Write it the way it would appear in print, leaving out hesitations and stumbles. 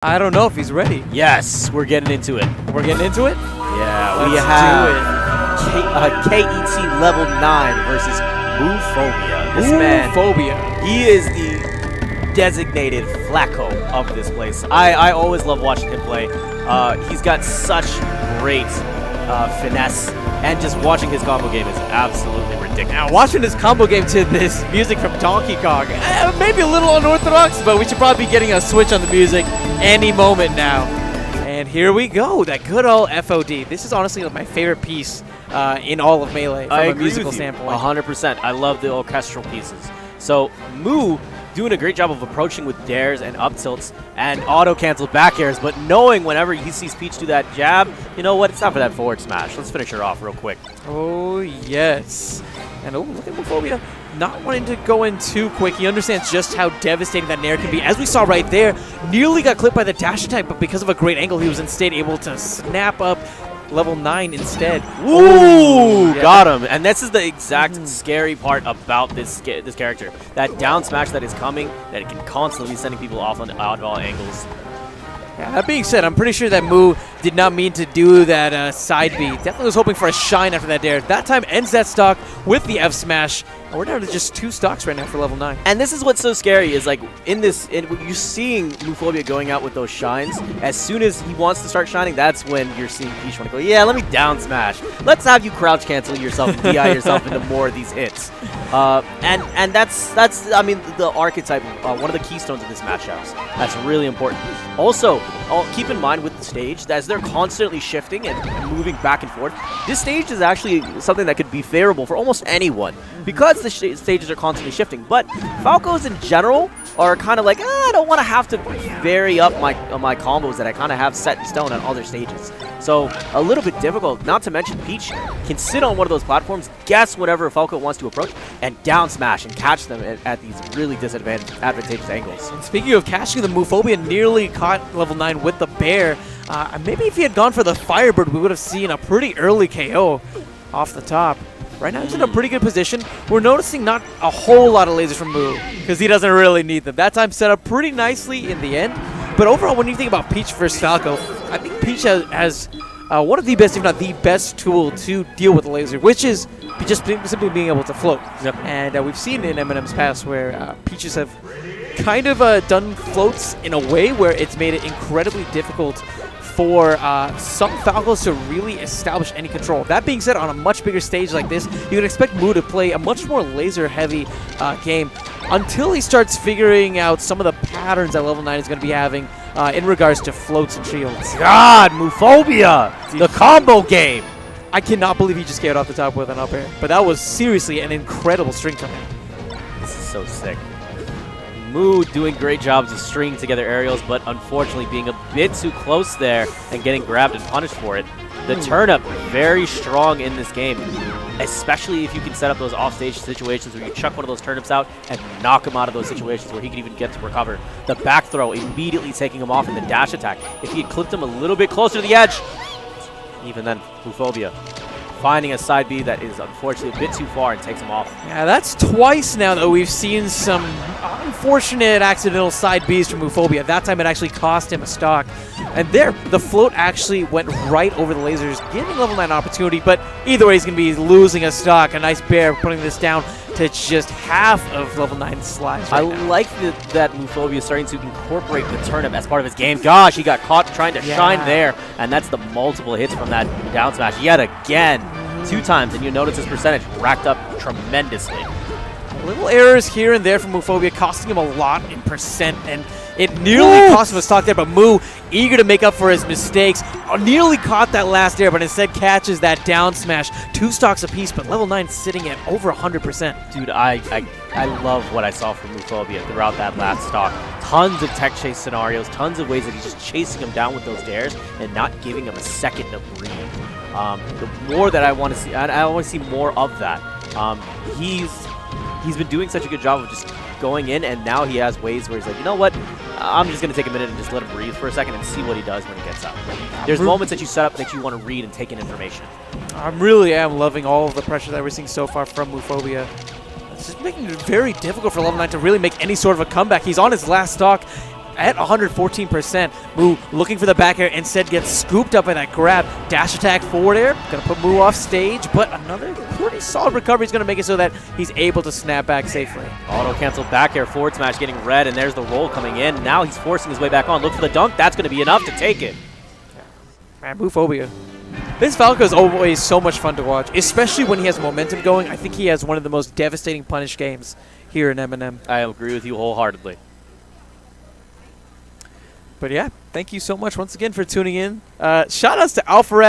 I don't know if he's ready. Yes, we're getting into it. We're getting into it? Yeah, we have KET level 9 versus Moophobia. This man, Moophobia. he is the designated Falco of this place. I always love watching him play. He's got such great finesse, and just watching his combo game is absolutely ridiculous. Now, watching this combo game to this music from Donkey Kong, maybe a little unorthodox, but we should probably be getting a switch on the music any moment now. And here we go, that good old FOD. This is honestly my favorite piece in all of Melee from a musical standpoint. 100%. I love the orchestral pieces. So Moo doing a great job of approaching with dares and up tilts and auto-cancel back airs, but knowing whenever he sees Peach do that jab, you know what, it's time for that forward smash. Let's finish her off real quick. Oh, yes. And oh, look at Moophobia not wanting to go in too quick. He understands just how devastating that nair can be. As we saw right there, nearly got clipped by the dash attack, but because of a great angle, he was instead able to snap up level 9 instead. Ooh, yeah. Got him. And this is the exact scary part about this character. That down smash that is coming, that it can constantly be sending people off on oddball angles. Yeah, that being said, I'm pretty sure that Moo did not mean to do that side B. Definitely was hoping for a shine after that dare. That time ends that stock with the F smash. And we're down to just 2 stocks right now for level 9. And this is what's so scary is like you're seeing Moophobia going out with those shines. As soon as he wants to start shining, that's when you're seeing Peach want to go, yeah, let me down smash. Let's have you crouch cancel yourself and DI yourself into more of these hits. And that's I mean the archetype, one of the keystones of this matchups. That's really important. Also, keep in mind with the stage that as they're constantly shifting and moving back and forth, this stage is actually something that could be favorable for almost anyone because the stages are constantly shifting. But Falcos in general are kind of like, I don't want to have to vary up my combos that I kind of have set in stone on other stages. So a little bit difficult, not to mention Peach can sit on one of those platforms, guess whatever Falco wants to approach, and down smash and catch them at these really advantageous angles. And speaking of catching, the Moophobia nearly caught level 9 with the bear. Maybe if he had gone for the Firebird, we would have seen a pretty early KO off the top. Right now, he's in a pretty good position. We're noticing not a whole lot of lasers from Moo because he doesn't really need them. That time set up pretty nicely in the end. But overall, when you think about Peach versus Falco, I think Peach has one of the best, if not the best tool to deal with the laser, which is just simply being able to float. Yep. And we've seen in MNM's past where Peaches have kind of done floats in a way where it's made it incredibly difficult for some Falcos to really establish any control. That being said, on a much bigger stage like this, you can expect Moo to play a much more laser-heavy game until he starts figuring out some of the patterns that level 9 is going to be having in regards to floats and shields. God, Moophobia! The combo game! I cannot believe he just came off the top with an up air, but that was seriously an incredible string from him. This is so sick. Moo doing great jobs of stringing together aerials, but unfortunately being a bit too close there and getting grabbed and punished for it. The turn-up, very strong in this game, especially if you can set up those off-stage situations where you chuck one of those turnips out and knock him out of those situations where he can even get to recover. The back throw immediately taking him off in the dash attack. If he had clipped him a little bit closer to the edge, even then, Moophobia finding a side B that is unfortunately a bit too far and takes him off. Yeah, that's twice now that we've seen some unfortunate accidental side Bs from Moophobia. That time it actually cost him a stock. And there, the float actually went right over the lasers, giving level 9 an opportunity, but either way he's going to be losing a stock. A nice bear putting this down to just half of level 9 slides right now. Like that Moophobia is starting to incorporate the turnip as part of his game. Gosh, he got caught trying to shine there, and that's the multiple hits from that down smash yet again. 2 times, and you notice his percentage racked up tremendously. Little errors here and there from Moophobia costing him a lot in percent, and it nearly cost him a stock there, but Moo, eager to make up for his mistakes, nearly caught that last air, but instead catches that down smash. 2 stocks apiece, but level 9 sitting at over 100%. Dude, I love what I saw from Moophobia throughout that last stock. Tons of tech chase scenarios, tons of ways that he's just chasing him down with those dares and not giving him a second to breathe. The more that I want to see, I want to see more of that. He's been doing such a good job of just going in, and now he has ways where he's like, you know what, I'm just going to take a minute and just let him breathe for a second and see what he does when he gets out. There's moments that you set up that you want to read and take in information. I really am loving all of the pressure that we're seeing so far from Moophobia. It's just making it very difficult for level 9 to really make any sort of a comeback. He's on his last stock. at 114%. Moo looking for the back air, instead gets scooped up by that grab. Dash attack forward air, gonna put Moo off stage, but another pretty solid recovery is gonna make it so that he's able to snap back safely. Auto cancel back air forward smash getting red, and there's the roll coming in. Now he's forcing his way back on. Look for the dunk. That's gonna be enough to take it. Man, Moophobia. This Falco is always so much fun to watch, especially when he has momentum going. I think he has one of the most devastating punish games here in MNM. I agree with you wholeheartedly. But yeah, thank you so much once again for tuning in. Shout outs to Alpharad.